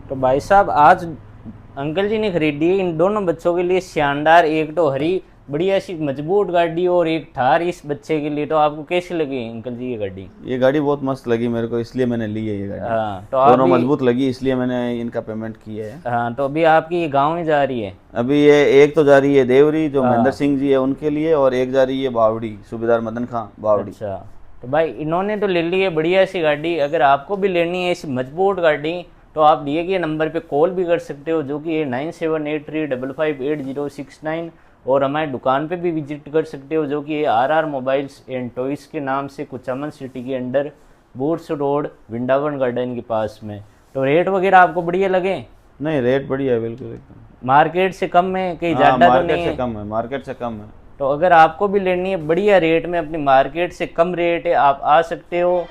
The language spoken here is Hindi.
तो भाई साहब आज अंकल जी ने खरीदी है इन दोनों बच्चों के लिए शानदार एक तो हरी बढ़िया सी मजबूत गाड़ी और एक थार इस बच्चे के लिए। तो आपको कैसी लगी अंकल जी ये गाड़ी? ये गाड़ी बहुत मस्त लगी मेरे को, इसलिए मैंने ली है ये गाड़ी। हाँ तो दोनों अभी मजबूत लगी इसलिए मैंने इनका पेमेंट किया है। हाँ तो अभी आपकी ये गाँव में जा रही है? अभी ये एक तो जा रही है देवरी जो महेंद्र हाँ। सिंह जी है उनके लिए, और एक जा रही है बावड़ी, सूबेदार मदन खां बावड़ी। अच्छा। तो भाई इन्होंने तो ले ली है बढ़िया सी गाड़ी, अगर आपको भी लेनी है इस मजबूत गाड़ी तो आप दिए गए नंबर पे कॉल भी कर सकते हो, जो कि है 9783558069। और हमारी दुकान पे भी विजिट कर सकते हो, जो कि है RR मोबाइल्स एंड टॉयज़ के नाम से, कुचामन सिटी के under, boots road, Vrindavan garden के पास में। तो रेट वगैरह आपको बढ़िया लगे? नहीं, रेट बढ़िया है बिल्कुल एकदम। मार्केट से कम में कहीं हाँ, ज़्यादा तो मार्केट नहीं से है? कम है, मार्केट से कम है। तो अगर आपको भी लेनी है बढ़िया रेट में, अपनी मार्केट से कम रेट है, आप आ सकते हो